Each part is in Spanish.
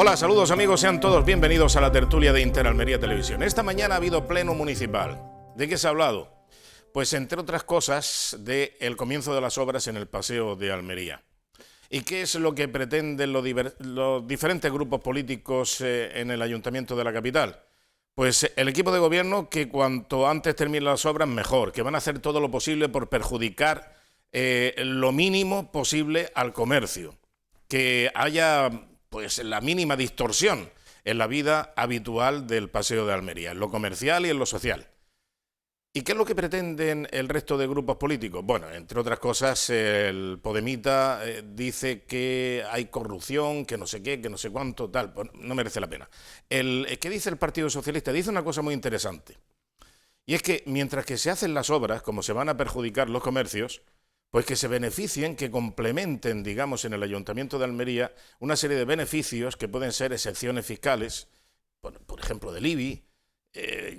Hola, saludos amigos, sean todos bienvenidos a la tertulia de Interalmería Televisión. Esta mañana ha habido pleno municipal. ¿De qué se ha hablado? Pues entre otras cosas del comienzo de las obras en el Paseo de Almería. ¿Y qué es lo que pretenden los diferentes grupos políticos en el Ayuntamiento de la capital? Pues el equipo de gobierno que cuanto antes terminen las obras mejor, que van a hacer todo lo posible por perjudicar lo mínimo posible al comercio, que haya pues la mínima distorsión en la vida habitual del Paseo de Almería, en lo comercial y en lo social. ¿Y qué es lo que pretenden el resto de grupos políticos? Bueno, entre otras cosas, el Podemita dice que hay corrupción, que no sé qué, que no sé cuánto, tal, pues no merece la pena. ¿Qué dice el Partido Socialista? Dice una cosa muy interesante, y es que mientras que se hacen las obras, como se van a perjudicar los comercios, pues que se beneficien, que complementen, digamos, en el Ayuntamiento de Almería una serie de beneficios que pueden ser excepciones fiscales, por ejemplo del IBI,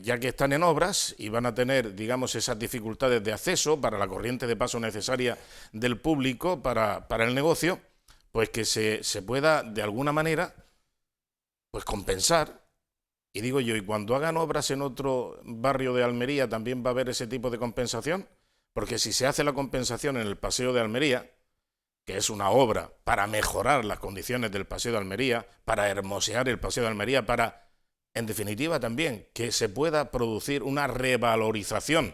ya que están en obras y van a tener, digamos, esas dificultades de acceso para la corriente de paso necesaria del público para el negocio, pues que se pueda, de alguna manera, pues compensar. Y digo yo, ¿y cuando hagan obras en otro barrio de Almería también va a haber ese tipo de compensación? Porque si se hace la compensación en el Paseo de Almería, que es una obra para mejorar las condiciones del Paseo de Almería, para hermosear el Paseo de Almería, para, en definitiva también, que se pueda producir una revalorización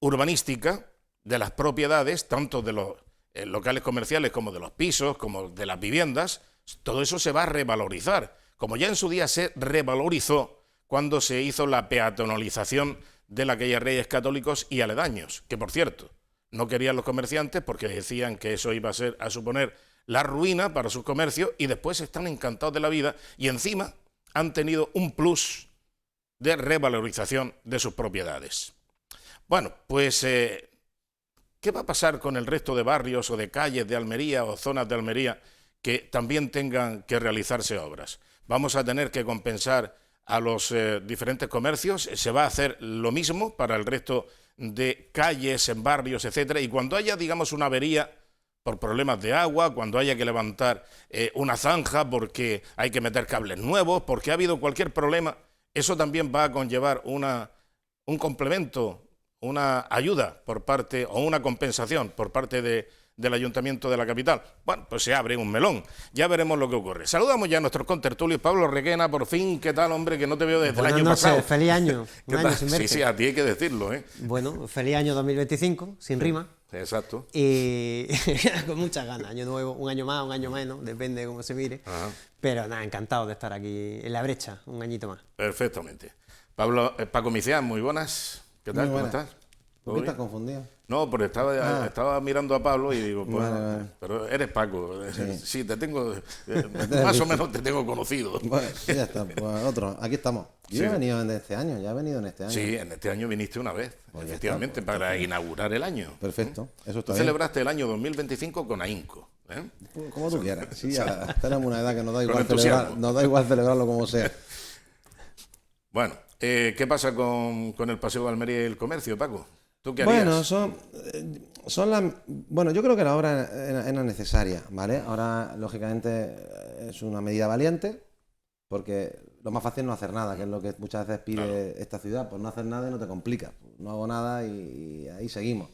urbanística de las propiedades, tanto de los locales comerciales como de los pisos, como de las viviendas, todo eso se va a revalorizar, como ya en su día se revalorizó cuando se hizo la peatonalización de la calle Reyes Católicos y aledaños, que por cierto, no querían los comerciantes porque decían que eso iba a suponer la ruina para sus comercios, y después están encantados de la vida y encima han tenido un plus de revalorización de sus propiedades. Bueno, pues, ¿qué va a pasar con el resto de barrios o de calles de Almería o zonas de Almería que también tengan que realizarse obras? Vamos a tener que compensar a los diferentes comercios, se va a hacer lo mismo para el resto de calles, en barrios, etcétera, y cuando haya, digamos, una avería por problemas de agua, cuando haya que levantar una zanja porque hay que meter cables nuevos, porque ha habido cualquier problema, eso también va a conllevar un complemento, una ayuda por parte, o una compensación por parte del Ayuntamiento de la capital. Bueno, pues se abre un melón, ya veremos lo que ocurre. Saludamos ya a nuestros contertulios. Pablo Requena, por fin, ¿qué tal, hombre? Que no te veo desde el año pasado. Feliz año, un año sin verte. Sí, sí, a ti hay que decirlo, ¿eh? Bueno, feliz año 2025, sin rima. Exacto. Y con muchas ganas, año nuevo, un año más, un año menos, depende de cómo se mire. Ajá. Pero nada, encantado de estar aquí en la brecha, un añito más. Perfectamente. Paco Micián, muy buenas. ¿Qué tal? ¿Cómo estás? ¿Por qué estás confundido? No, porque estaba mirando a Pablo y digo, pues, vale. Pero eres Paco. Sí, te tengo, más o menos te tengo conocido. Bueno, ya está, pues otro, aquí estamos. Yo he venido en este año, ya he venido en este año. Sí, en este año viniste una vez, Pues efectivamente, está, para inaugurar el año. Perfecto, eso está Tú bien. celebraste el año 2025 con ahínco, ¿eh? Como tú quieras. Sí, ya tenemos una edad que nos da entusiasmo. igual celebrarlo como sea. Bueno, ¿qué pasa con el Paseo de Almería y el comercio, Paco? ¿Tú qué Bueno, harías? son las... Bueno, yo creo que la obra era necesaria, ¿vale? Ahora, lógicamente, es una medida valiente, porque lo más fácil es no hacer nada, que es lo que muchas veces pide esta ciudad. Pues no hacer nada y no te complica. No hago nada y ahí seguimos.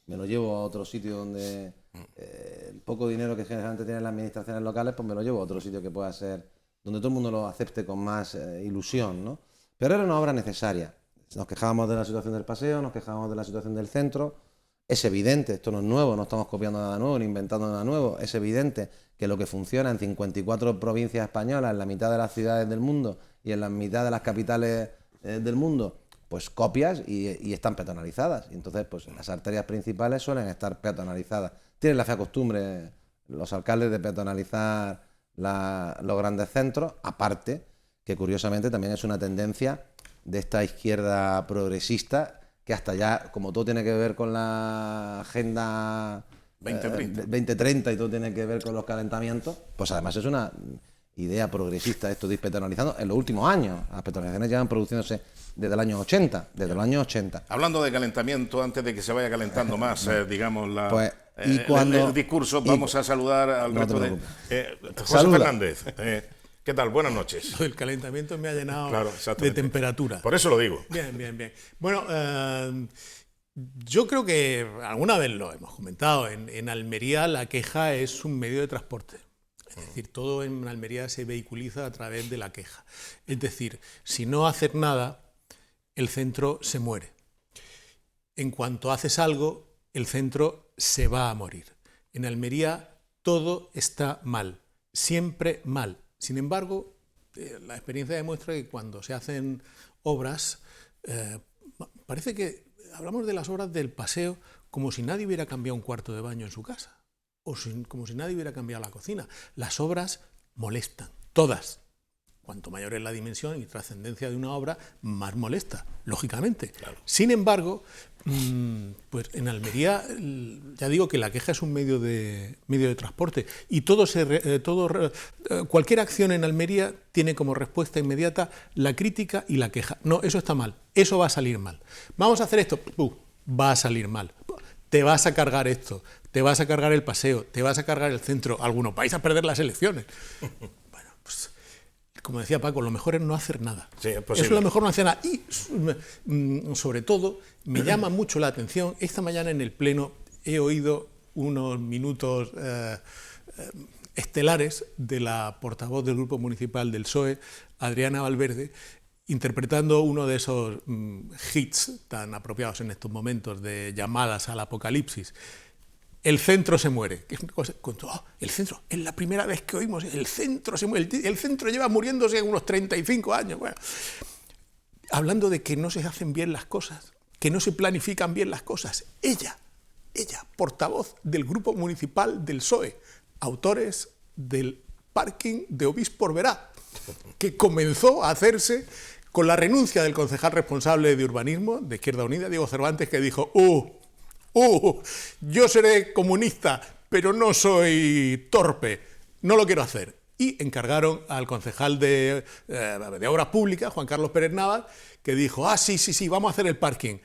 Me lo llevo a otro sitio donde el poco dinero que generalmente tienen las administraciones locales, pues me lo llevo a otro sitio que pueda ser, donde todo el mundo lo acepte con más ilusión, ¿no? Pero era una obra necesaria. Nos quejábamos de la situación del paseo, nos quejábamos de la situación del centro. Es evidente, esto no es nuevo, no estamos copiando nada nuevo ni inventando nada nuevo. Es evidente que lo que funciona en 54 provincias españolas, en la mitad de las ciudades del mundo y en la mitad de las capitales del mundo, pues copias y están peatonalizadas. Y entonces, pues las arterias principales suelen estar peatonalizadas. Tienen la fea costumbre los alcaldes de peatonalizar los grandes centros, aparte que curiosamente también es una tendencia de esta izquierda progresista, que hasta ya, como todo tiene que ver con la agenda 2030 y todo tiene que ver con los calentamientos, pues además es una idea progresista esto de ir peatonalizando en los últimos años. Las peatonalizaciones llevan produciéndose desde el año 80, Hablando de calentamiento, antes de que se vaya calentando más, digamos, el discurso, vamos a saludar al resto de... José Saluda. Fernández. ¿Qué tal? Buenas noches. Lo del calentamiento me ha llenado Claro, de exactamente. temperatura. Por eso lo digo. Bien, bien, bien. Bueno, yo creo que alguna vez lo hemos comentado. En Almería la queja es un medio de transporte. Es decir, todo en Almería se vehiculiza a través de la queja. Es decir, si no haces nada, el centro se muere. En cuanto haces algo, el centro se va a morir. En Almería todo está mal, siempre mal. Sin embargo, la experiencia demuestra que cuando se hacen obras, parece que hablamos de las obras del paseo como si nadie hubiera cambiado un cuarto de baño en su casa, o como si nadie hubiera cambiado la cocina. Las obras molestan, todas. Cuanto mayor es la dimensión y trascendencia de una obra, más molesta, lógicamente. Claro. Sin embargo, pues en Almería, ya digo que la queja es un medio de transporte y cualquier acción en Almería tiene como respuesta inmediata la crítica y la queja. No, eso está mal, eso va a salir mal. Vamos a hacer esto, va a salir mal. Te vas a cargar esto, te vas a cargar el paseo, te vas a cargar el centro. Algunos vais a perder las elecciones. Bueno, pues como decía Paco, lo mejor es no hacer nada. Sí, es Eso posible. es lo mejor, no hacer nada. Y sobre todo, me llama mucho la atención, esta mañana en el Pleno he oído unos minutos estelares de la portavoz del Grupo Municipal del PSOE, Adriana Valverde, interpretando uno de esos hits tan apropiados en estos momentos de llamadas al apocalipsis. El centro se muere. Que es una cosa, el centro, es la primera vez que oímos, el centro se muere. El centro lleva muriéndose unos 35 años. Bueno, hablando de que no se hacen bien las cosas, que no se planifican bien las cosas. Ella, portavoz del Grupo Municipal del PSOE, autores del parking de Obispo Orberá, que comenzó a hacerse con la renuncia del concejal responsable de urbanismo de Izquierda Unida, Diego Cervantes, que dijo, yo seré comunista, pero no soy torpe, no lo quiero hacer. Y encargaron al concejal de Obras Públicas, Juan Carlos Pérez Navas, que dijo, sí, vamos a hacer el parking.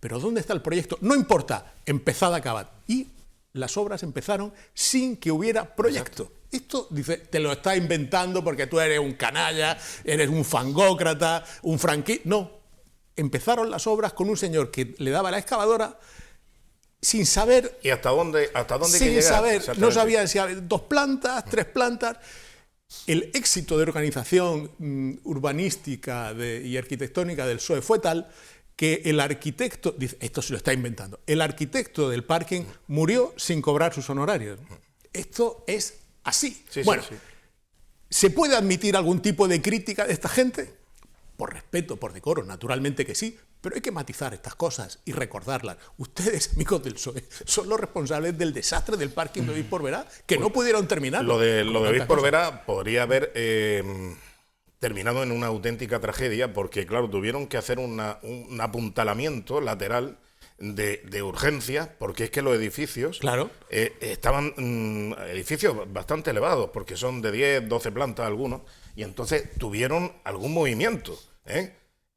¿Pero dónde está el proyecto? No importa, empezad a acabar. Y las obras empezaron sin que hubiera proyecto. Exacto. Esto, dice, te lo estás inventando porque tú eres un canalla, eres un fangócrata, un franquista. No, empezaron las obras con un señor que le daba la excavadora sin saber... ¿Y hasta dónde sin que llegar? Saber, no sabían si había 2 plantas, 3 plantas. El éxito de organización urbanística y arquitectónica del PSOE fue tal que el arquitecto, dice, esto se lo está inventando, el arquitecto del parking murió sin cobrar sus honorarios. Esto es así. Sí, bueno, sí. ¿Se puede admitir algún tipo de crítica de esta gente? Por respeto, por decoro, naturalmente que sí, pero hay que matizar estas cosas y recordarlas. Ustedes, amigos del PSOE, son los responsables del desastre del parking de Obispo Orberá, que no pudieron terminar. Lo de Obispo Orberá podría haber terminado en una auténtica tragedia, porque claro, tuvieron que hacer un apuntalamiento lateral de urgencia, porque es que los edificios estaban edificios bastante elevados, porque son de 10, 12 plantas algunos, y entonces tuvieron algún movimiento,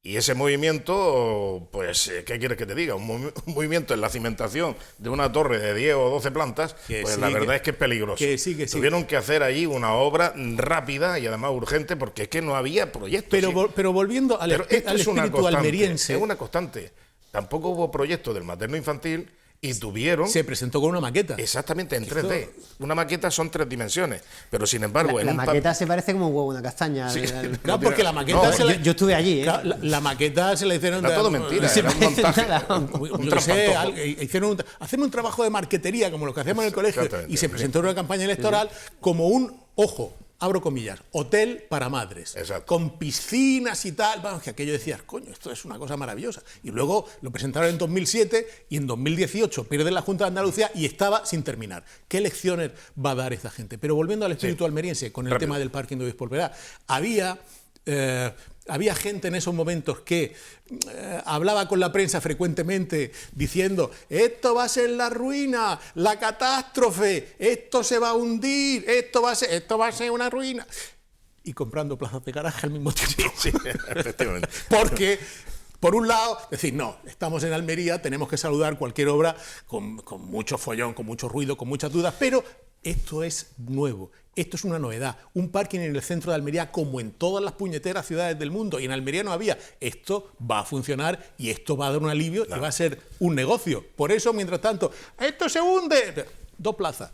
y ese movimiento, pues, ¿qué quieres que te diga? Un movimiento en la cimentación de una torre de 10 o 12 plantas, pues la verdad es que es peligroso. Tuvieron que hacer allí una obra rápida y además urgente, porque es que no había proyectos. Pero volviendo al espíritu almeriense... Es una constante. Tampoco hubo proyecto del materno infantil y tuvieron... Se presentó con una maqueta. Exactamente, en 3D. Una maqueta son 3 dimensiones, pero sin embargo... La maqueta se parece como un huevo, una castaña. Sí. No, porque la maqueta... Yo estuve allí, ¿eh? La maqueta se la hicieron... Era todo mentira, era un montaje. Hacen un trabajo de marquetería, como lo que hacíamos en el colegio, y se presentó en una campaña electoral como un, ojo, abro comillas, hotel para madres, con piscinas y tal. Vamos, que aquello decías, coño, esto es una cosa maravillosa. Y luego lo presentaron en 2007 y en 2018 pierde la Junta de Andalucía y estaba sin terminar. ¿Qué lecciones va a dar esta gente? Pero volviendo al espíritu almeriense, con el tema del parking de Obispo Orberá, había gente en esos momentos que hablaba con la prensa frecuentemente diciendo, esto va a ser la ruina, la catástrofe, esto se va a hundir, esto va a ser una ruina. Y comprando plazas de garaje al mismo tiempo. Sí, efectivamente. Porque, por un lado, decir, no, estamos en Almería, tenemos que saludar cualquier obra con mucho follón, con mucho ruido, con muchas dudas, pero esto es nuevo, esto es una novedad. Un parking en el centro de Almería, como en todas las puñeteras ciudades del mundo, y en Almería no había. Esto va a funcionar y esto va a dar un alivio y va a ser un negocio. Por eso, mientras tanto, ¡esto se hunde! 2 plazas.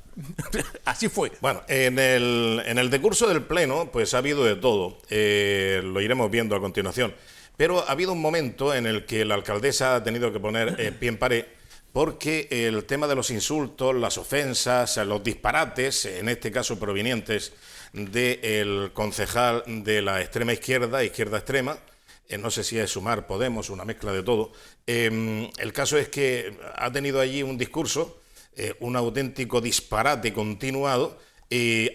Así fue. Bueno, en el decurso del Pleno, pues ha habido de todo. Lo iremos viendo a continuación. Pero ha habido un momento en el que la alcaldesa ha tenido que poner pie en pared, porque el tema de los insultos, las ofensas, los disparates, en este caso provenientes del concejal de la extrema izquierda, izquierda extrema, no sé si es Sumar, Podemos, una mezcla de todo. El caso es que ha tenido allí un discurso, un auténtico disparate continuado,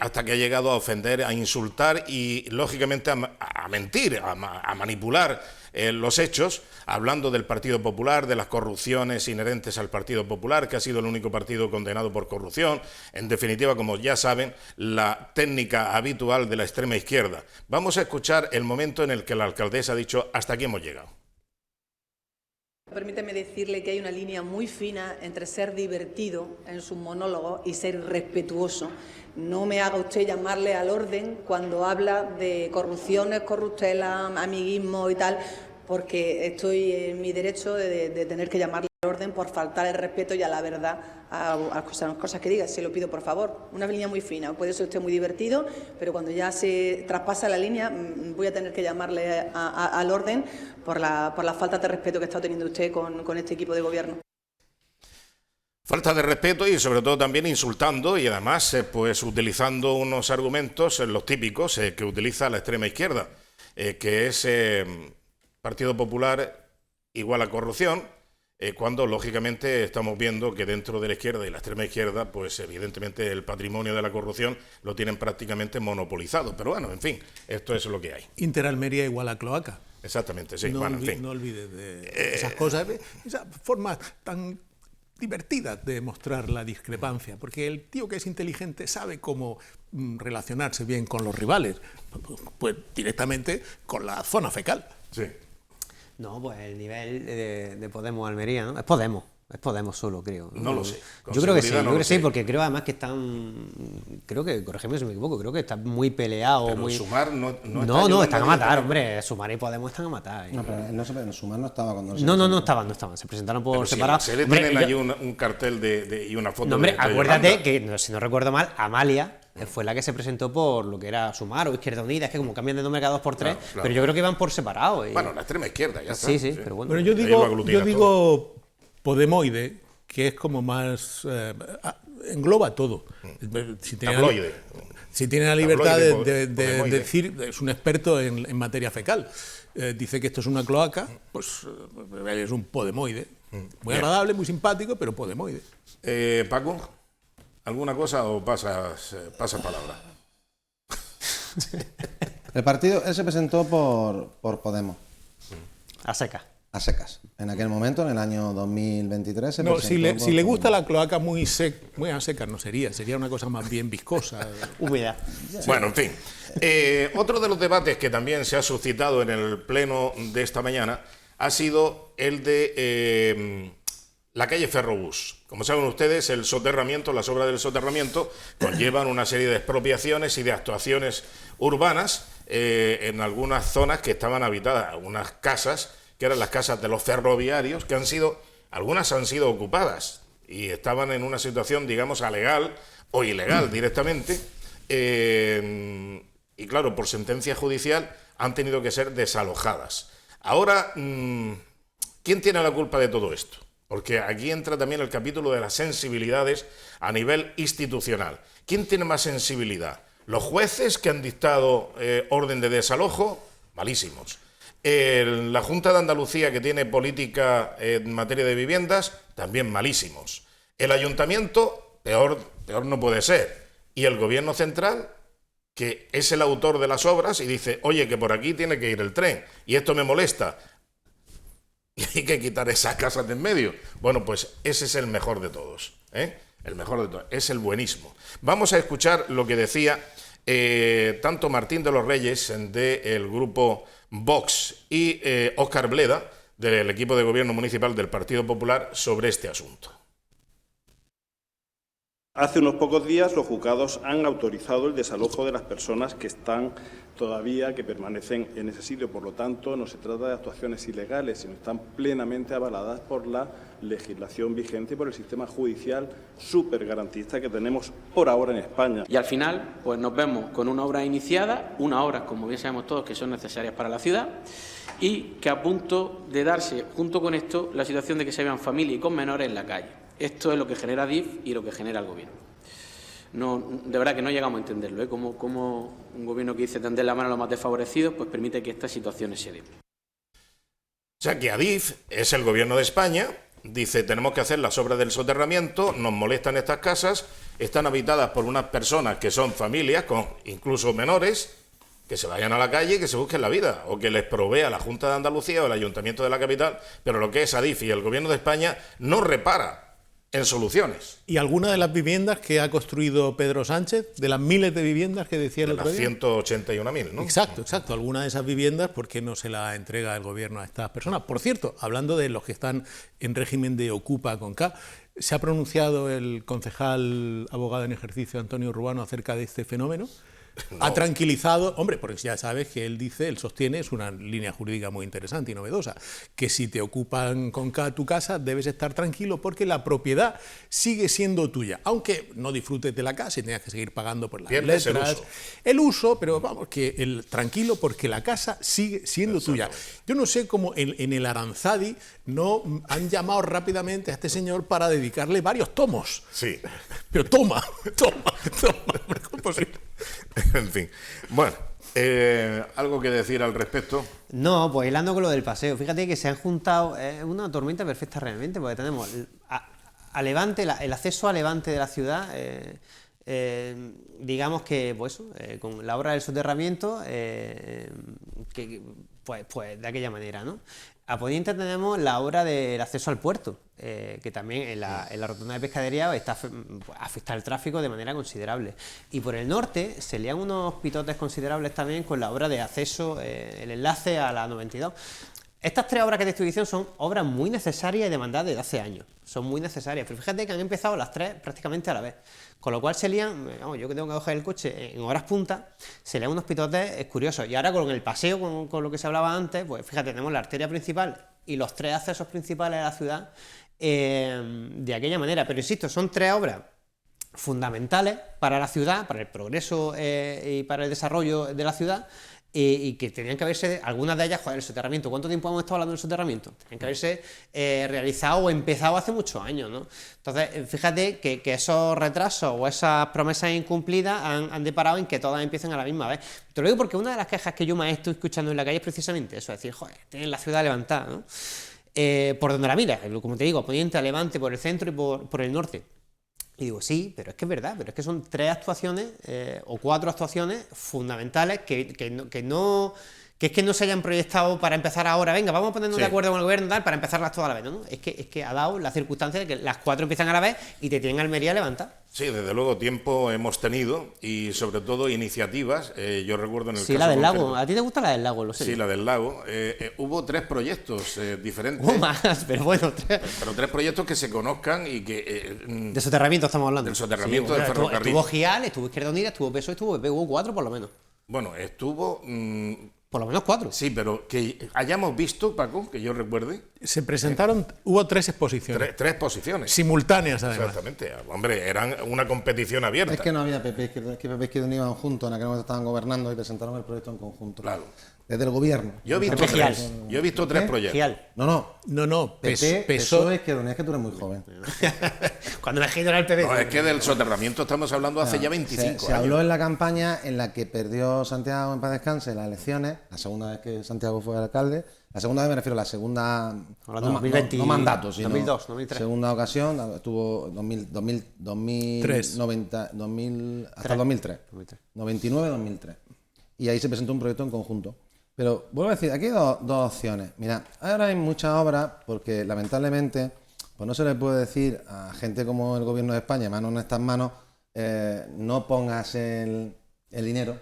hasta que ha llegado a ofender, a insultar y, lógicamente, a mentir, a manipular los hechos, hablando del Partido Popular, de las corrupciones inherentes al Partido Popular, que ha sido el único partido condenado por corrupción. En definitiva, como ya saben, la técnica habitual de la extrema izquierda. Vamos a escuchar el momento en el que la alcaldesa ha dicho: hasta aquí hemos llegado. Permíteme decirle que hay una línea muy fina entre ser divertido en sus monólogos y ser respetuoso. No me haga usted llamarle al orden cuando habla de corrupciones, corruptelas, amiguismo y tal, porque estoy en mi derecho de tener que llamarle al orden por faltar el respeto y a la verdad a las cosas que diga. Se lo pido, por favor. Una línea muy fina. Puede ser usted muy divertido, pero cuando ya se traspasa la línea voy a tener que llamarle al orden por la falta de respeto que está teniendo usted con este equipo de gobierno. Falta de respeto y sobre todo también insultando y además pues utilizando unos argumentos, los típicos que utiliza la extrema izquierda, que es Partido Popular igual a corrupción, cuando lógicamente estamos viendo que dentro de la izquierda y la extrema izquierda, pues evidentemente el patrimonio de la corrupción lo tienen prácticamente monopolizado. Pero bueno, en fin, esto es lo que hay. Interalmería igual a cloaca. Exactamente, sí. No, bueno, en fin. No olvides de esas cosas, esa forma tan divertida de mostrar la discrepancia, porque el tío que es inteligente sabe cómo relacionarse bien con los rivales, pues directamente con la zona fecal. Sí. No, pues el nivel de Podemos Almería, ¿no? Es Podemos solo, creo. No lo sé. Yo creo que sí, sí, porque creo además que están, creo que, corrígeme si me equivoco, creo que están muy peleados. Pero muy... Sumar no, están a matar, hombre. Sumar y Podemos están a matar. No, pero Sumar no estaba cuando no estaban. Se presentaron por separado. Si le tienen allí un cartel y una foto. No, hombre, acuérdate que, si no recuerdo mal, Amalia fue la que se presentó por lo que era Sumar o Izquierda Unida, es que como cambian de nombre cada 2 por 3, claro. Pero yo creo que iban por separado. Bueno, la extrema izquierda, ya está. Sí, pero bueno. Bueno, yo digo Podemoide, que es como más... engloba todo. Tabloide. Si tiene la libertad de Podemoide. decir, es un experto en materia fecal. Dice que esto es una cloaca, pues es un podemoide. Muy agradable, muy simpático, pero podemoide. Paco, ¿alguna cosa o pasas palabra? El partido, él se presentó por Podemos. A seca. A secas. En aquel momento, en el año 2023, se No, presentó si le gusta la cloaca muy a secas no sería una cosa más bien viscosa. Húmeda. Bueno, en fin. Otro de los debates que también se ha suscitado en el pleno de esta mañana ha sido el de la calle Ferrobús. Como saben ustedes, las obras del soterramiento conllevan una serie de expropiaciones y de actuaciones urbanas en algunas zonas que estaban habitadas, algunas casas que eran las casas de los ferroviarios, que algunas han sido ocupadas y estaban en una situación, digamos, alegal o ilegal directamente, y claro, por sentencia judicial han tenido que ser desalojadas. Ahora, ¿quién tiene la culpa de todo esto? Porque aquí entra también el capítulo de las sensibilidades a nivel institucional. ¿Quién tiene más sensibilidad? ¿Los jueces que han dictado orden de desalojo? Malísimos. La Junta de Andalucía, que tiene política en materia de viviendas, también malísimos. El Ayuntamiento, peor no puede ser. Y el Gobierno Central, que es el autor de las obras y dice, oye, que por aquí tiene que ir el tren y esto me molesta y hay que quitar esas casas de en medio. Bueno, pues ese es el mejor de todos, ¿eh? El mejor de todos, es el buenismo. Vamos a escuchar lo que decía tanto Martín de los Reyes del grupo Vox y Óscar Bleda del equipo de gobierno municipal del Partido Popular sobre este asunto. Hace unos pocos días los juzgados han autorizado el desalojo de las personas que están todavía, que permanecen en ese sitio. Por lo tanto, no se trata de actuaciones ilegales, sino están plenamente avaladas por la legislación vigente y por el sistema judicial súper garantista que tenemos por ahora en España. Y al final, pues nos vemos con una obra iniciada, unas obras, como bien sabemos todos, que son necesarias para la ciudad, y que a punto de darse, junto con esto, la situación de que se vean familias y con menores en la calle. Esto es lo que genera DIF y lo que genera el Gobierno. No, de verdad que no llegamos a entenderlo, ¿eh? Como un Gobierno que dice tender la mano a los más desfavorecidos, pues permite que estas situaciones se den. O sea que Adif es el Gobierno de España, dice tenemos que hacer las obras del soterramiento, nos molestan estas casas, están habitadas por unas personas que son familias, con incluso menores, que se vayan a la calle y que se busquen la vida, o que les provea la Junta de Andalucía o el Ayuntamiento de la capital, pero lo que es Adif y el Gobierno de España no repara en soluciones. ¿Y alguna de las viviendas que ha construido Pedro Sánchez, de las miles de viviendas que decía el otro día? 181.000, ¿no? Exacto. Alguna de esas viviendas, ¿por qué no se la entrega el Gobierno a estas personas? Por cierto, hablando de los que están en régimen de Ocupa con K, ¿se ha pronunciado el concejal abogado en ejercicio Antonio Ruano acerca de este fenómeno? No. Ha tranquilizado, hombre, porque ya sabes que él sostiene, es una línea jurídica muy interesante y novedosa, que si te ocupan con tu casa debes estar tranquilo porque la propiedad sigue siendo tuya, aunque no disfrutes de la casa y tengas que seguir pagando por las letras, el uso, pero vamos, que tranquilo porque la casa sigue siendo tuya. Yo no sé cómo en el Aranzadi no han llamado rápidamente a este señor para dedicarle varios tomos. Sí. Pero toma, ¿cómo es posible? En fin, bueno, ¿algo que decir al respecto? No, pues hilando con lo del paseo, fíjate que se han juntado, es una tormenta perfecta realmente, porque tenemos a Levante, el acceso a Levante de la ciudad, digamos que, pues con la obra del soterramiento, pues de aquella manera, ¿no? A poniente tenemos la obra del acceso al puerto, que también en la rotonda de Pescadería afecta el tráfico de manera considerable. Y por el norte se lían unos pitotes considerables también con la obra de acceso, el enlace a la 92. Estas tres obras que te estoy diciendo son obras muy necesarias y demandadas desde hace años. Son muy necesarias, pero fíjate que han empezado las tres prácticamente a la vez. Con lo cual se lían, yo que tengo que coger el coche en horas puntas, se lían unos pitotes curiosos. Y ahora con el paseo, con lo que se hablaba antes, pues fíjate, tenemos la arteria principal y los tres accesos principales a la ciudad de aquella manera. Pero insisto, son tres obras fundamentales para la ciudad, para el progreso y para el desarrollo de la ciudad, y que tenían que haberse, algunas de ellas, el soterramiento. ¿Cuánto tiempo hemos estado hablando del soterramiento? Tenían que haberse realizado o empezado hace muchos años, ¿no? Entonces, fíjate que esos retrasos o esas promesas incumplidas han deparado en que todas empiecen a la misma vez. Te lo digo porque una de las quejas que yo más estoy escuchando en la calle es precisamente eso, es decir, joder, tienen la ciudad levantada, ¿no? Por donde la mires, como te digo, poniente a levante, por el centro y por el norte. Y digo, sí, pero es que es verdad, pero es que son tres actuaciones o cuatro actuaciones fundamentales que no se hayan proyectado para empezar ahora, venga, vamos a ponernos de acuerdo con el gobierno tal, para empezarlas todas a la vez, ¿no? Es que ha dado la circunstancia de que las cuatro empiezan a la vez y te tienen Almería levantada. Sí, desde luego tiempo hemos tenido y sobre todo iniciativas. Yo recuerdo en el caso... Sí, la del lago. ¿A ti te gusta la del lago? Lo sé. Sí, la del lago. Hubo tres proyectos diferentes. Hubo más, pero bueno. Pero tres proyectos que se conozcan y que... de soterramiento estamos hablando. Del soterramiento del ferrocarril. Estuvo GIAL, estuvo Izquierda Unida, estuvo PSOE, estuvo PP, hubo cuatro por lo menos. Bueno, estuvo... por lo menos cuatro. Sí, pero que hayamos visto, Paco, que yo recuerde... Se presentaron, hubo tres exposiciones. Tres exposiciones. Simultáneas, además. Exactamente. Hombre, eran una competición abierta. Es que no había PP, es que PP Izquierda Unida iban juntos, en aquel momento estaban gobernando y presentaron el proyecto en conjunto. Claro. Desde el gobierno. Yo he visto tres proyectos. GIAL. No. PP, PSOE, Izquierda Unida, es que tú eres muy joven. Cuando me era el PP. No, es que del soterramiento estamos hablando hace ya 25 años. Se habló en la campaña en la que perdió Santiago en paz descanse las elecciones, la segunda vez que Santiago fue alcalde. La segunda vez me refiero a la segunda... Hablando de 2020, no mandato, sino 2002, 2003. Segunda ocasión, estuvo 2003. Hasta el 2003. 99-2003. Y ahí se presentó un proyecto en conjunto. Pero vuelvo a decir, aquí hay dos opciones. Mira, ahora hay muchas obras porque lamentablemente pues no se le puede decir a gente como el gobierno de España, manos en estas manos, no pongas el dinero,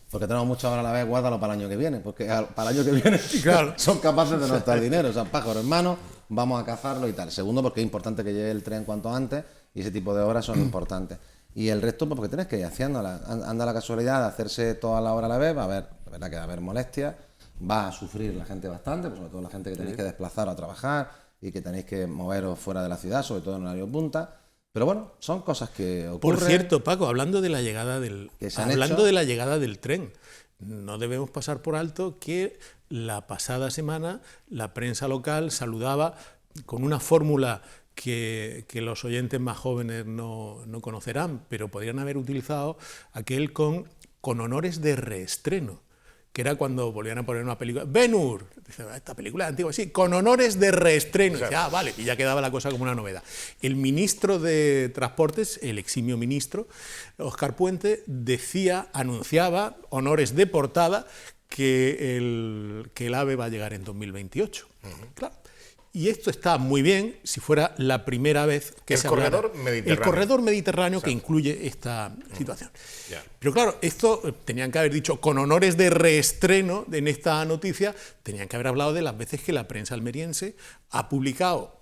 porque tenemos muchas obras a la vez, guárdalo para el año que viene, porque para el año que viene claro, son capaces de no estar el dinero, o sea, pájaro en mano, vamos a cazarlo y tal. Segundo, porque es importante que llegue el tren cuanto antes y ese tipo de obras son importantes. Y el resto, pues porque tienes que ir haciéndola. Anda la casualidad de hacerse toda la obra a la vez, va a haber, la verdad que va a haber molestias, va a sufrir la gente bastante, pues sobre todo la gente que tenéis que desplazar a trabajar y que tenéis que moveros fuera de la ciudad, sobre todo en horario punta. Pero bueno, son cosas que ocurren. Por cierto, Paco, hablando de la llegada del tren, no debemos pasar por alto que la pasada semana la prensa local saludaba con una fórmula que los oyentes más jóvenes no conocerán, pero podrían haber utilizado aquel con honores de reestreno, que era cuando volvían a poner una película. Ben-Hur, esta película es antigua, sí, con honores de reestreno. Y decía, vale, y ya quedaba la cosa como una novedad. El ministro de Transportes, el eximio ministro, Óscar Puente, anunciaba, honores de portada, que el AVE va a llegar en 2028. Claro. Y esto está muy bien si fuera la primera vez que se hablara. El corredor mediterráneo que incluye esta situación. Pero claro, esto tenían que haber dicho con honores de reestreno en esta noticia, tenían que haber hablado de las veces que la prensa almeriense ha publicado,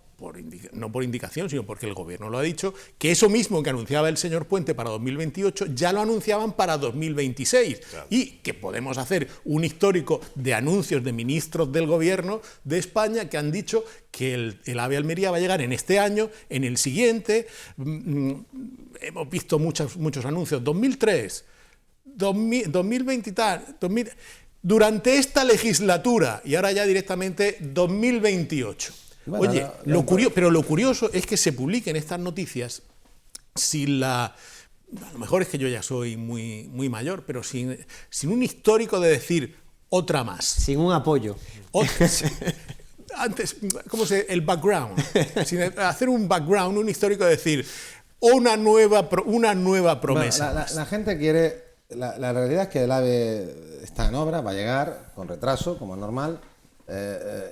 no por indicación, sino porque el gobierno lo ha dicho, que eso mismo que anunciaba el señor Puente para 2028 ya lo anunciaban para 2026. Claro. Y que podemos hacer un histórico de anuncios de ministros del gobierno de España que han dicho que el AVE Almería va a llegar en este año, en el siguiente. Hemos visto muchos anuncios. 2003, 2020 y tal, durante esta legislatura y ahora ya directamente 2028. Bueno, oye, lo curioso es que se publiquen estas noticias sin a lo mejor es que yo ya soy muy mayor, pero sin un histórico de decir otra más. Sin un apoyo. Antes, el background. Sin hacer un background, un histórico de decir una nueva promesa. Bueno, la gente quiere. La realidad es que el AVE está en obra, va a llegar con retraso, como es normal.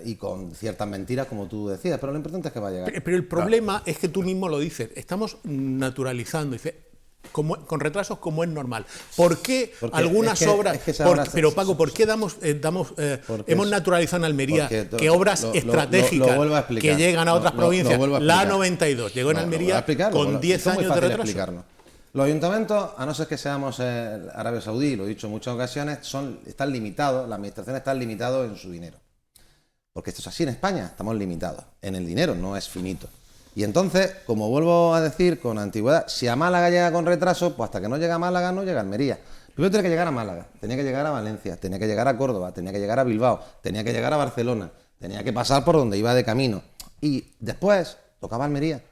Y con ciertas mentiras, como tú decías, pero lo importante es que va a llegar. Pero el problema es que tú mismo lo dices, estamos naturalizando, dice, con retrasos como es normal. ¿Por qué algunas obras? Pero Paco, ¿por qué hemos naturalizado en Almería que obras estratégicas que llegan a otras provincias? La A92 llegó en Almería con 10 años de retraso. Los ayuntamientos, a no ser que seamos Arabia Saudí, lo he dicho en muchas ocasiones, están limitados, la administración está limitada en su dinero. Porque esto es así en España, estamos limitados. En el dinero no es finito. Y entonces, como vuelvo a decir con antigüedad, si a Málaga llega con retraso, pues hasta que no llega a Málaga, no llega a Almería. Primero tiene que llegar a Málaga, tenía que llegar a Valencia, tenía que llegar a Córdoba, tenía que llegar a Bilbao, tenía que llegar a Barcelona, tenía que pasar por donde iba de camino. Y después tocaba Almería.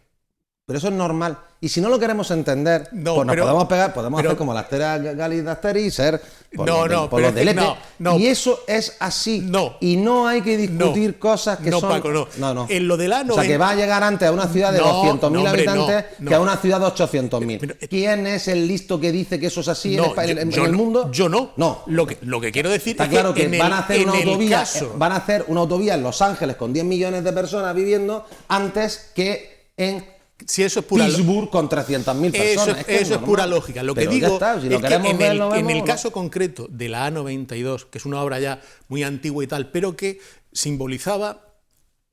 Pero eso es normal. Y si no lo queremos entender, pues nos podemos pegar, podemos hacer como la Astera Galis de Asteri y ser por los del EPE. Y eso es así. Y no hay que discutir cosas que son... Paco, no. En lo de la o sea, que va a llegar antes a una ciudad de 200.000 habitantes que a una ciudad de 800.000. ¿Quién es el listo que dice que eso es así en el mundo? Yo no. No. Lo que quiero decir está claro que van a hacer una autovía en Los Ángeles con 10 millones de personas viviendo antes que en... Si eso es pura Pittsburgh con 300.000 personas. Eso es pura lógica. Lo que digo es que en el caso concreto de la A92, que es una obra ya muy antigua y tal, pero que simbolizaba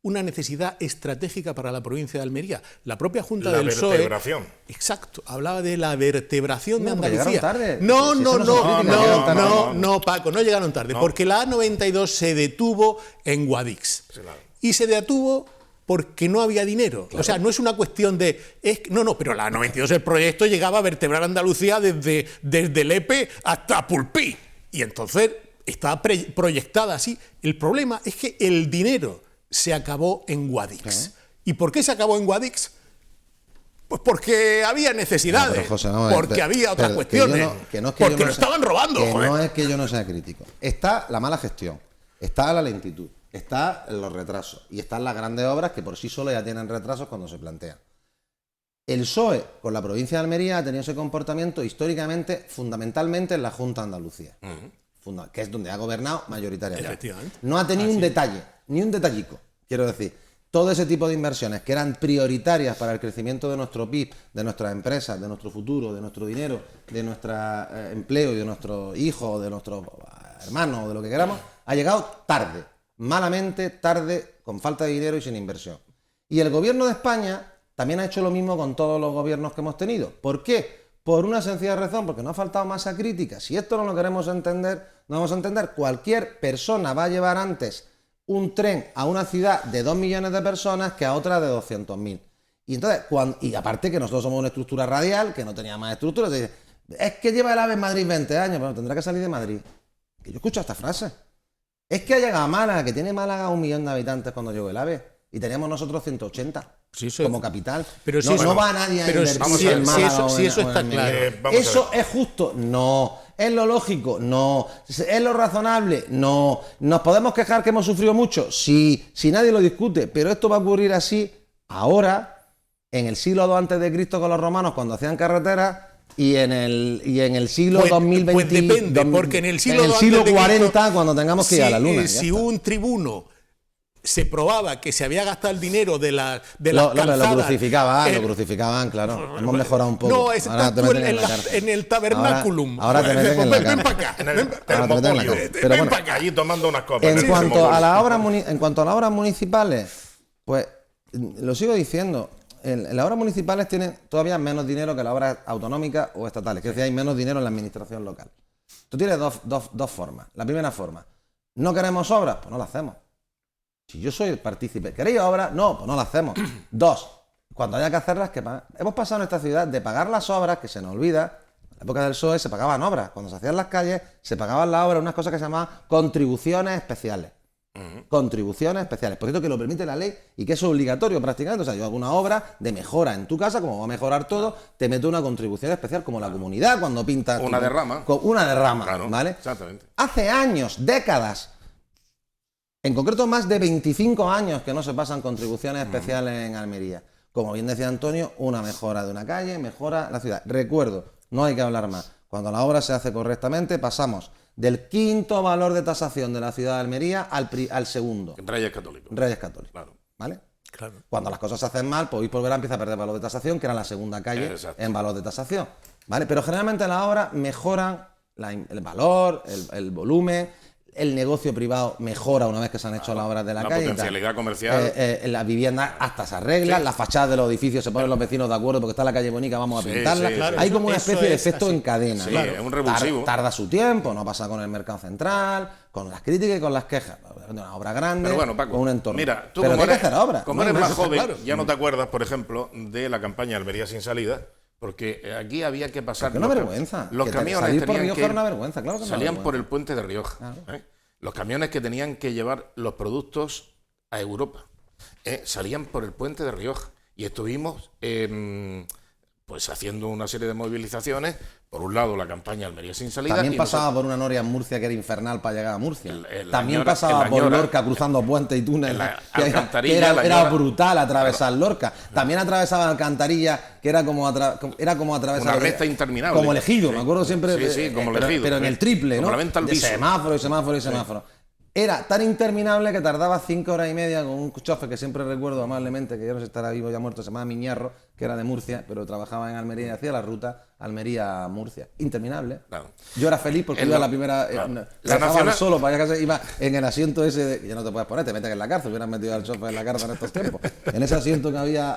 una necesidad estratégica para la provincia de Almería. La propia Junta del PSOE... La vertebración. Exacto, hablaba de la vertebración de Andalucía. Tarde. No, Paco, no llegaron tarde, porque la A92 se detuvo en Guadix. Claro. Y se detuvo porque no había dinero. Claro. O sea, no es una cuestión de... pero la A92, el proyecto llegaba a vertebrar Andalucía desde Lepe hasta Pulpí. Y entonces estaba proyectada así. El problema es que el dinero se acabó en Guadix. ¿Y por qué se acabó en Guadix? Pues porque había necesidades, porque había otras cuestiones, porque lo estaban robando. No es que yo no sea crítico. Está la mala gestión, está la lentitud, está los retrasos y están las grandes obras que por sí solas ya tienen retrasos cuando se plantean. El PSOE con la provincia de Almería ha tenido ese comportamiento históricamente, fundamentalmente en la Junta de Andalucía, que es donde ha gobernado mayoritariamente. No ha tenido un detalle, ni un detallico, quiero decir. Todo ese tipo de inversiones que eran prioritarias para el crecimiento de nuestro PIB, de nuestras empresas, de nuestro futuro, de nuestro dinero, de nuestro empleo y de nuestros hijos, de nuestros hermanos, de lo que queramos, ha llegado tarde, malamente, tarde, con falta de dinero y sin inversión. Y el gobierno de España también ha hecho lo mismo con todos los gobiernos que hemos tenido. ¿Por qué? Por una sencilla razón, porque no ha faltado masa crítica. Si esto no lo queremos entender, no vamos a entender. Cualquier persona va a llevar antes un tren a una ciudad de 2 millones de personas que a otra de 200.000. Y entonces, y aparte que nosotros somos una estructura radial, que no tenía más estructura, se dice, es que lleva el AVE en Madrid 20 años, bueno, tendrá que salir de Madrid. Que yo escucho esta frase. Es que ha llegado a Málaga, que tiene Málaga 1 millón de habitantes cuando llegó el AVE, y teníamos nosotros 180 como capital. Pero no va nadie a invertir en Málaga si eso está claro. ¿Eso es justo? No. ¿Es lo lógico? No. ¿Es lo razonable? No. ¿Nos podemos quejar que hemos sufrido mucho? Sí. Si nadie lo discute, pero esto va a ocurrir así ahora, en el siglo II antes de Cristo con los romanos, cuando hacían carreteras, y en el siglo 2020. Pues depende, porque en el siglo 40, cuando tengamos que ir a la luna. Si un tribuno se probaba que se había gastado el dinero de las lo calzadas, lo crucificaban, claro. Hemos mejorado un poco. No, estás tú en el tabernáculum. Ahora te meten en la ven para acá. Ven para acá, allí tomando unas copas. En cuanto a las obras municipales, pues lo sigo diciendo. Las obras municipales tienen todavía menos dinero que las obras autonómicas o estatales, que es decir, hay menos dinero en la administración local. Tú tienes dos formas. La primera forma, ¿no queremos obras? Pues no las hacemos. Si yo soy el partícipe, ¿queréis obras? No, pues no las hacemos. 2, cuando haya que hacerlas, que pagar. Hemos pasado en esta ciudad de pagar las obras, que se nos olvida, en la época del PSOE se pagaban obras. Cuando se hacían las calles, se pagaban las obras, unas cosas que se llamaban contribuciones especiales. Contribuciones especiales, por cierto que lo permite la ley y que eso es obligatorio prácticamente. O sea, yo hago una obra de mejora en tu casa, como va a mejorar todo, te meto una contribución especial, como la comunidad cuando pintas una derrama, claro, ¿vale? Exactamente. Hace años, décadas, en concreto más de 25 años que no se pasan contribuciones especiales en Almería. Como bien decía Antonio, una mejora de una calle mejora la ciudad. Recuerdo, no hay que hablar más, cuando la obra se hace correctamente pasamos del 5º valor de tasación de la ciudad de Almería al segundo. Reyes Católicos. Reyes Católicos. Claro. ¿Vale? Claro. Cuando las cosas se hacen mal, pues hoy por verano empieza a perder valor de tasación, que era la segunda calle en valor de tasación. ¿Vale? Pero generalmente las obras mejoran el valor, el volumen, el negocio privado mejora una vez que se han hecho las obras de la calle. La potencialidad comercial. Las viviendas hasta se arreglan, las fachadas de los edificios se ponen los vecinos de acuerdo porque está la calle bonita, vamos a pintarla. Claro, hay como una especie de efecto en cadena. Sí, es un revulsivo. Tarda su tiempo, no pasa con el mercado central, con las críticas y con las quejas. Una obra grande, pero bueno, Paco, con un entorno. Mira, tú pero como hay que hacer obras. Como eres más joven, ya no te acuerdas, por ejemplo, de la campaña Almería sin salida. Porque aquí había que pasar. Es una vergüenza. Los camiones salir por tenían Rioja que era una vergüenza, claro que salían no por el puente de Rioja. Claro. Los camiones que tenían que llevar los productos a Europa salían por el puente de Rioja. Y estuvimos pues haciendo una serie de movilizaciones. Por un lado, la campaña Almería sin salida. También pasaba por una noria en Murcia que era infernal para llegar a Murcia. También Ñora, pasaba por Ñora, cruzando Cruzando puentes y túneles. Que Era brutal atravesar Lorca. También atravesaba Alcantarilla, que era como atravesar. Una recta interminable. Como elegido, me acuerdo siempre. Sí, como elegido. Pero en el triple, como ¿no? La venta al de viso. semáforo y semáforo y semáforo. Era tan interminable que tardaba 5 horas y media con un chofer que siempre recuerdo amablemente, que ya no sé si estará vivo ya muerto, se llamaba Miñarro, que era de Murcia, pero trabajaba en Almería y hacía la ruta Almería-Murcia. Interminable. Claro. Yo era feliz porque iba a la primera. Claro. La nacional solo para ir a casa, iba en el asiento ese que ya no te puedes poner, te meten en la cárcel, hubieran metido al chofer en la cárcel en estos tiempos. En ese asiento que había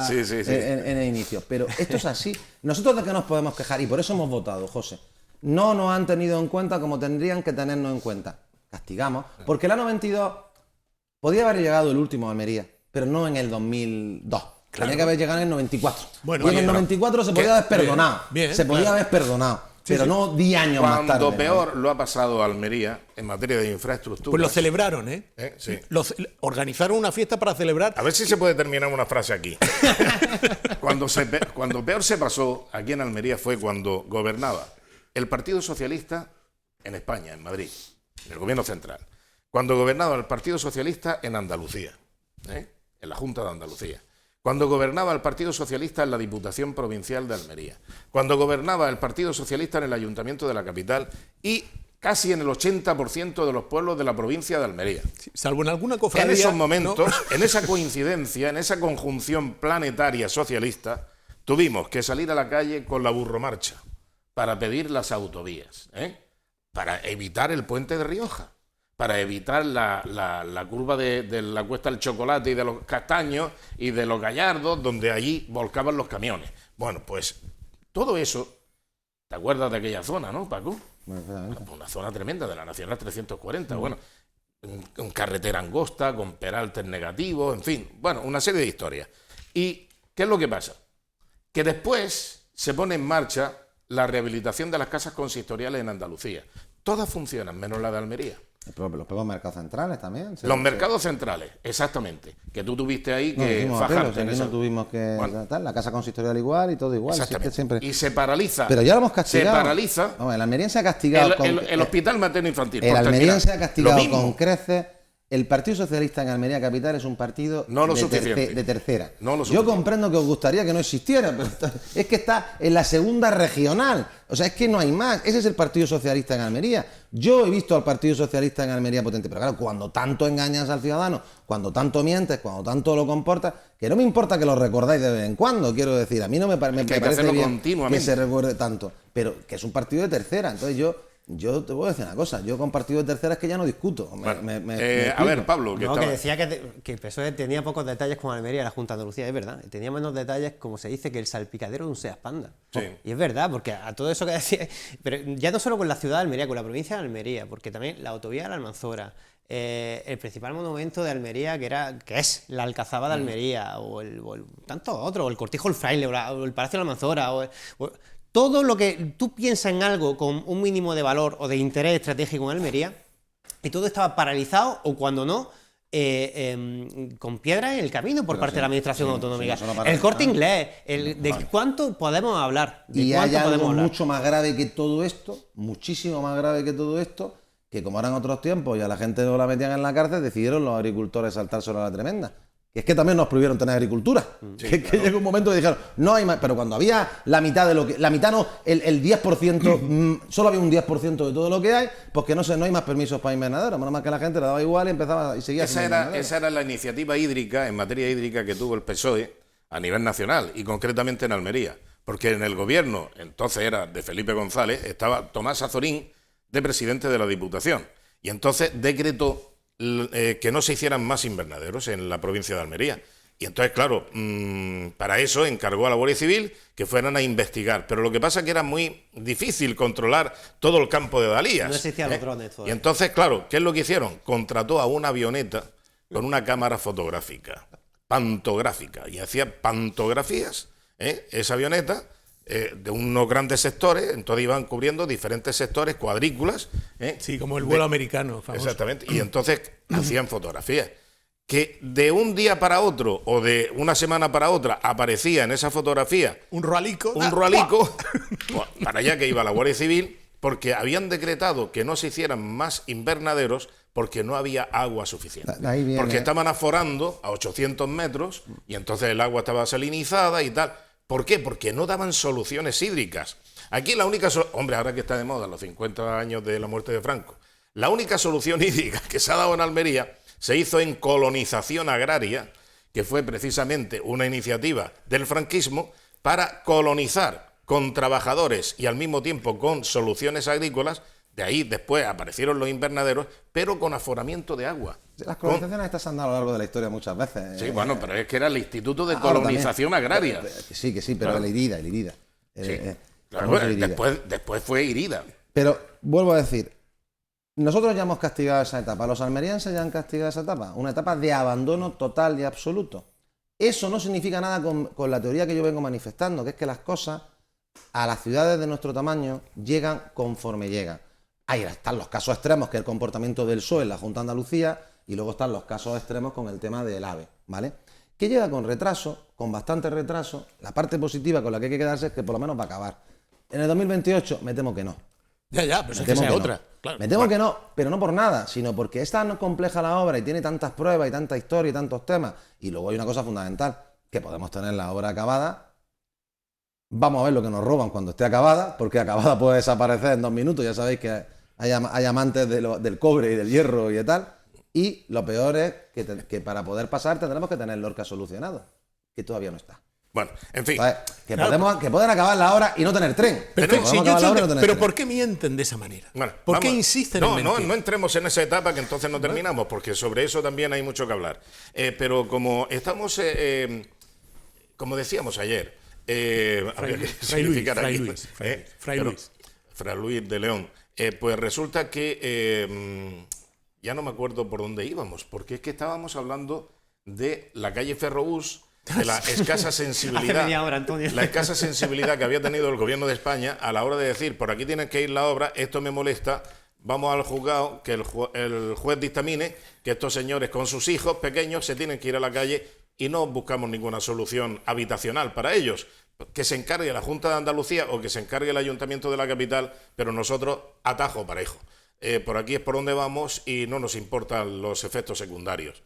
en el inicio. Pero esto es así. Nosotros de qué nos podemos quejar, y por eso hemos votado, José. No nos han tenido en cuenta como tendrían que tenernos en cuenta. Castigamos, porque el año 22 podía haber llegado el último a Almería, pero no en el 2002. Tenía que haber llegado en el 94. Bueno, y en el 94 se podía haber perdonado. Se podía haber perdonado, pero no 10 años más tarde. Cuando peor lo ha pasado a Almería en materia de infraestructura. Pues lo celebraron, ¿eh? Sí. Organizaron una fiesta para celebrar. A ver si se puede terminar una frase aquí. Cuando peor se pasó aquí en Almería fue cuando gobernaba el Partido Socialista en España, en Madrid. El gobierno central. Cuando gobernaba el Partido Socialista en Andalucía, en la Junta de Andalucía. Cuando gobernaba el Partido Socialista en la Diputación Provincial de Almería. Cuando gobernaba el Partido Socialista en el Ayuntamiento de la capital y casi en el 80% de los pueblos de la provincia de Almería. Sí, salvo en alguna cofradía. En esos momentos, ¿no? En esa coincidencia, en esa conjunción planetaria socialista, tuvimos que salir a la calle con la burromarcha para pedir las autovías, para evitar el puente de Rioja, para evitar la curva de la Cuesta del Chocolate y de los Castaños y de los Gallardos, donde allí volcaban los camiones. Bueno, pues todo eso, ¿te acuerdas de aquella zona, no, Paco? Una zona tremenda de la Nacional 340, bueno, con carretera angosta, con peraltes negativos, en fin, bueno, una serie de historias. ¿Y qué es lo que pasa? Que después se pone en marcha la rehabilitación de las casas consistoriales en Andalucía. Todas funcionan, menos la de Almería. Los propios mercados centrales también. Los mercados centrales, exactamente. Que tú tuviste ahí que fajarte en eso. No tuvimos que... Bueno, la casa consistorial igual y todo igual. Exactamente. Si siempre... Y se paraliza. Pero ya lo hemos castigado. Se paraliza. Vamos, el almeriense ha castigado... El hospital materno infantil. El almeriense ha castigado con creces. El Partido Socialista en Almería Capital es un partido de tercera. Yo comprendo que os gustaría que no existiera, pero es que está en la segunda regional. O sea, es que no hay más. Ese es el Partido Socialista en Almería. Yo he visto al Partido Socialista en Almería potente, pero claro, cuando tanto engañas al ciudadano, cuando tanto mientes, cuando tanto lo comportas, que no me importa que lo recordáis de vez en cuando, quiero decir, a mí no me parece bien que se recuerde tanto, pero que es un partido de tercera. Entonces yo te voy a decir una cosa, yo con partido de tercera es que ya no discuto. A ver, Pablo, que decía que el PSOE tenía pocos detalles con Almería, la Junta de Andalucía, es verdad, tenía menos detalles, como se dice, que el salpicadero de un Seat Panda. Sí. Y es verdad, porque a todo eso que decía, pero ya no solo con la ciudad de Almería, con la provincia de Almería, porque también la autovía de la Almanzora, el principal monumento de Almería, que es la Alcazaba de Almería, o tanto otro, o el Cortijo del Fraile, o el Palacio de la Almanzora, todo lo que tú piensas en algo con un mínimo de valor o de interés estratégico en Almería, y todo estaba paralizado, o cuando no, con piedras en el camino por parte de la administración autonómica. El Corte Inglés, ¿de cuánto podemos hablar? Y hay algo mucho más grave que todo esto, muchísimo más grave que todo esto, que como eran otros tiempos y a la gente no la metían en la cárcel, decidieron los agricultores saltar sobre la tremenda. Que es que también nos prohibieron tener agricultura. Sí, que llegó un momento que dijeron, no hay más. Pero cuando había la mitad de lo que... La mitad no, el 10%, solo había un 10% de todo lo que hay, pues que no hay más permisos para invernaderos. Menos mal que la gente le daba igual y empezaba y seguía. Esa era la iniciativa hídrica, en materia hídrica, que tuvo el PSOE a nivel nacional y concretamente en Almería. Porque en el gobierno, entonces era de Felipe González, estaba Tomás Azorín de presidente de la Diputación. Y entonces decretó que no se hicieran más invernaderos en la provincia de Almería. Y entonces, claro, para eso encargó a la Guardia Civil que fueran a investigar. Pero lo que pasa es que era muy difícil controlar todo el campo de Dalías. No existían los drones todavía. Y entonces, claro, ¿qué es lo que hicieron? Contrató a una avioneta con una cámara fotográfica, pantográfica, y hacía pantografías, esa avioneta, de unos grandes sectores, entonces iban cubriendo diferentes sectores, cuadrículas. Sí, como el vuelo americano, famoso. Exactamente, y entonces hacían fotografías. Que de un día para otro o de una semana para otra aparecía en esa fotografía un rualico, pues, para allá que iba la Guardia Civil, porque habían decretado que no se hicieran más invernaderos porque no había agua suficiente. Porque estaban aforando a 800 metros y entonces el agua estaba salinizada y tal. ¿Por qué? Porque no daban soluciones hídricas. Aquí la única... Hombre, ahora que está de moda, los 50 años de la muerte de Franco, la única solución hídrica que se ha dado en Almería se hizo en colonización agraria, que fue precisamente una iniciativa del franquismo para colonizar con trabajadores y al mismo tiempo con soluciones agrícolas. De ahí después aparecieron los invernaderos, pero con aforamiento de agua. Las colonizaciones estas se han dado a lo largo de la historia muchas veces. Sí, bueno, pero es que era el Instituto de Colonización Agraria. Sí, pero claro. La Irida. Sí, claro, después fue Irida. Pero vuelvo a decir, nosotros ya hemos castigado esa etapa, los almerienses ya han castigado esa etapa, una etapa de abandono total y absoluto. Eso no significa nada con la teoría que yo vengo manifestando, que es que las cosas a las ciudades de nuestro tamaño llegan conforme llegan. Ahí están los casos extremos, que es el comportamiento del PSOE en la Junta de Andalucía, y luego están los casos extremos con el tema del AVE, ¿vale? Que llega con retraso, con bastante retraso. La parte positiva con la que hay que quedarse es que por lo menos va a acabar. En el 2028 me temo que no. Ya, pero es que sea otra. Claro. Me temo que no, pero no por nada, sino porque es tan compleja la obra y tiene tantas pruebas y tanta historia y tantos temas. Y luego hay una cosa fundamental, que podemos tener la obra acabada. Vamos a ver lo que nos roban cuando esté acabada, porque acabada puede desaparecer en 2 minutos. Ya sabéis que hay amantes del cobre y del hierro y de tal. Y lo peor es que para poder pasar tendremos que tener Lorca solucionado, que todavía no está. Bueno, en fin. ¿Sabes? Que pueden acabar la hora y no tener tren. Perfecto, sí, Podemos acabar la hora y no tener pero tren. ¿por qué mienten de esa manera? Bueno, ¿Por qué vamos. insisten en mentir? No entremos en esa etapa que entonces no terminamos, porque sobre eso también hay mucho que hablar. Pero como estamos, como decíamos ayer, habría que significar aquí, Fray Luis de León, pues resulta que ya no me acuerdo por dónde íbamos, porque es que estábamos hablando de la calle Ferrobús, de la escasa sensibilidad, Hace media hora, Antonio. la escasa sensibilidad que había tenido el gobierno de España a la hora de decir, por aquí tiene que ir la obra, esto me molesta, vamos al juzgado, que el juez dictamine que estos señores con sus hijos pequeños se tienen que ir a la calle y no buscamos ninguna solución habitacional para ellos. Que se encargue la Junta de Andalucía o que se encargue el Ayuntamiento de la capital, pero nosotros atajo parejo. Por aquí es por donde vamos y no nos importan los efectos secundarios.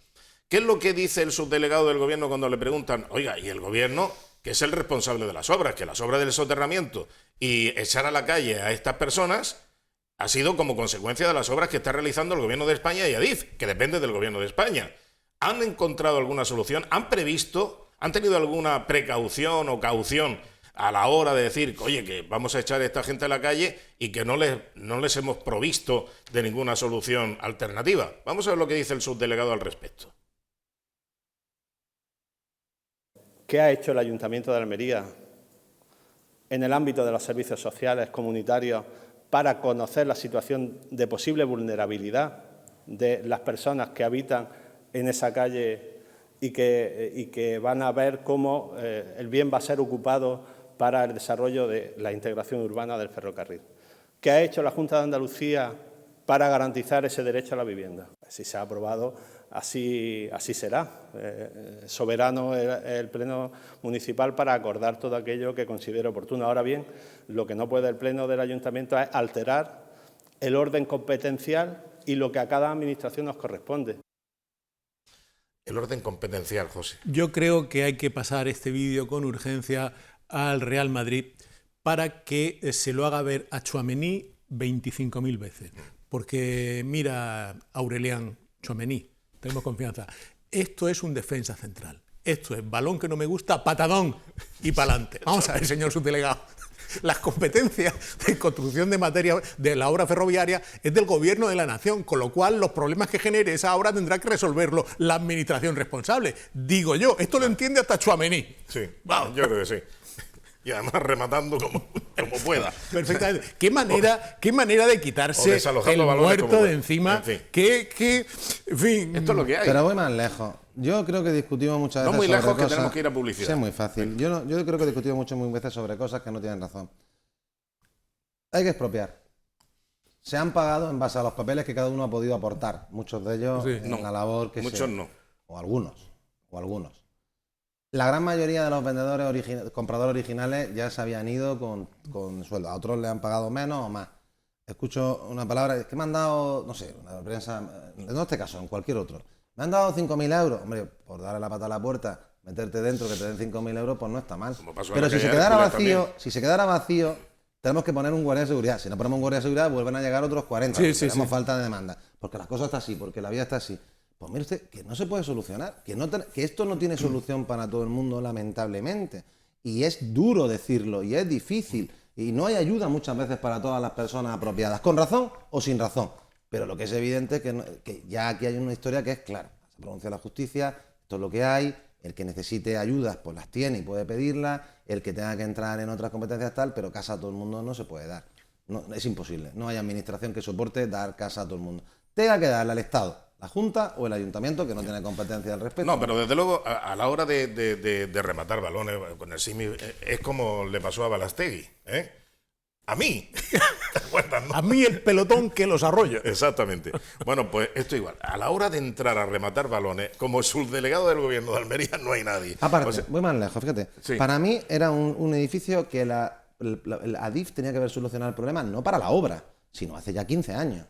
¿Qué es lo que dice el subdelegado del gobierno cuando le preguntan, oiga, y el gobierno, que es el responsable de las obras, que las obras del soterramiento y echar a la calle a estas personas ha sido como consecuencia de las obras que está realizando el gobierno de España y Adif, que depende del gobierno de España? ¿Han encontrado alguna solución? ¿Han previsto? ¿Han tenido alguna precaución o caución a la hora de decir, oye, que vamos a echar a esta gente a la calle y que no les hemos provisto de ninguna solución alternativa? Vamos a ver lo que dice el subdelegado al respecto. ¿Qué ha hecho el Ayuntamiento de Almería en el ámbito de los servicios sociales comunitarios para conocer la situación de posible vulnerabilidad de las personas que habitan en esa calle y que van a ver cómo el bien va a ser ocupado para el desarrollo de la integración urbana del ferrocarril? ¿Qué ha hecho la Junta de Andalucía para garantizar ese derecho a la vivienda? Si se ha aprobado, así será. Soberano el Pleno Municipal para acordar todo aquello que considere oportuno. Ahora bien, lo que no puede el Pleno del Ayuntamiento es alterar el orden competencial y lo que a cada administración nos corresponde. El orden competencial, José. Yo creo que hay que pasar este vídeo con urgencia al Real Madrid para que se lo haga ver a Tchouaméni 25.000 veces. Porque mira, Aurelian Tchouaméni, tenemos confianza. Esto es un defensa central. Esto es balón que no me gusta, patadón y pa'lante. Vamos a ver, señor subdelegado. Las competencias de construcción de materia de la obra ferroviaria es del Gobierno de la Nación, con lo cual los problemas que genere esa obra tendrá que resolverlo la administración responsable. Digo yo, esto lo entiende hasta Tchouaméni. Sí, vamos, yo creo que sí. Y además rematando como pueda. Perfectamente. ¿Qué manera de quitarse el muerto de encima? En fin. En fin. Esto es lo que hay. Pero voy más lejos. Yo creo que discutimos muchas veces No muy sobre lejos, que cosas. tenemos que ir a publicidad. Sí, es muy fácil. Yo creo que discutimos muchas veces sobre cosas que no tienen razón. Hay que expropiar. Se han pagado en base a los papeles que cada uno ha podido aportar. Muchos de ellos en la labor que muchos no. O algunos. La gran mayoría de los vendedores compradores originales ya se habían ido con sueldo. A otros le han pagado menos o más. Escucho una palabra que me han dado, no sé, una prensa, en este caso, en cualquier otro. Me han dado 5.000 euros. Hombre, por darle la pata a la puerta, meterte dentro, que te den 5.000 euros, pues no está mal. Pero si se quedara vacío, tenemos que poner un guardia de seguridad. Si no ponemos un guardia de seguridad, vuelven a llegar otros 40. Tenemos falta de demanda. Porque las cosas están así, porque la vida está así. Pues mire usted, que no se puede solucionar, que esto no tiene solución para todo el mundo, lamentablemente. Y es duro decirlo, y es difícil. Y no hay ayuda muchas veces para todas las personas apropiadas, con razón o sin razón. Pero lo que es evidente es que ya aquí hay una historia que es clara. Se pronuncia la justicia, esto es lo que hay, el que necesite ayudas pues las tiene y puede pedirlas, el que tenga que entrar en otras competencias tal, pero casa a todo el mundo no se puede dar. No, es imposible, no hay administración que soporte dar casa a todo el mundo. Tenga que darle al Estado, la Junta o el Ayuntamiento, que no tiene competencia al respecto. No, pero desde luego, a la hora de rematar balones con el símil, es como le pasó a Balastegui, ¿eh? A mí. ¿Te acuerdas, no? A mí el pelotón que los arrolla. Exactamente. Bueno, pues esto igual. A la hora de entrar a rematar balones, como subdelegado del gobierno de Almería, no hay nadie. Aparte, O sea, voy más lejos, fíjate. Sí. Para mí era un edificio que el Adif tenía que haber solucionado el problema, no para la obra, sino hace ya 15 años.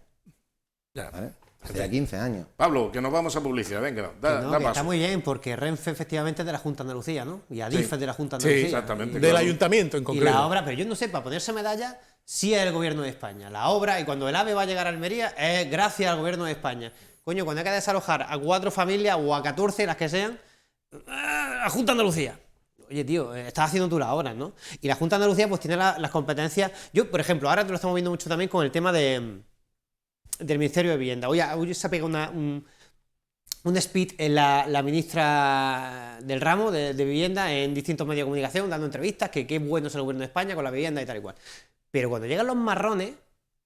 ya. ¿Vale? Hace ya 15 años. Pablo, que nos vamos a publicidad. Venga, da Que paso. está muy bien, porque Renfe efectivamente es de la Junta de Andalucía, ¿no? Y Adif Sí. es de la Junta de Sí, Andalucía. exactamente. Del claro. ayuntamiento en Y concreto. la obra, pero yo no sé, para ponerse medalla, sí es el gobierno de España. La obra, y cuando el AVE va a llegar a Almería, es gracias al gobierno de España. Coño, cuando hay que desalojar a 4 familias o a 14, las que sean, la Junta de Andalucía. oye, tío, estás haciendo tú las obras, ¿no? Y la Junta de Andalucía pues tiene las competencias. Yo, por ejemplo, ahora lo estamos viendo mucho también con el tema del Ministerio de Vivienda. Hoy se ha pegado un speech en la ministra del ramo de Vivienda en distintos medios de comunicación, dando entrevistas, que qué bueno es el gobierno de España con la vivienda y tal y cual. Pero cuando llegan los marrones,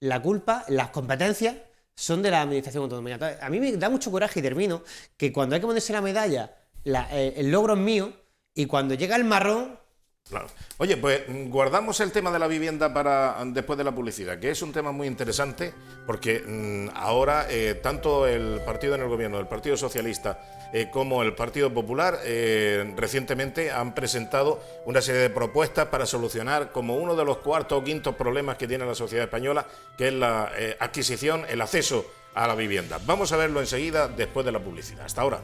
la culpa, las competencias son de la administración autonómica. Entonces, a mí me da mucho coraje, y termino, que cuando hay que ponerse la medalla, el logro es mío, y cuando llega el marrón... Claro. Oye, pues guardamos el tema de la vivienda para después de la publicidad, que es un tema muy interesante, porque ahora tanto el partido en el gobierno, el Partido Socialista, como el Partido Popular, recientemente han presentado una serie de propuestas para solucionar como uno de los cuartos o quintos problemas que tiene la sociedad española, que es la adquisición, el acceso a la vivienda. Vamos a verlo enseguida después de la publicidad. Hasta ahora.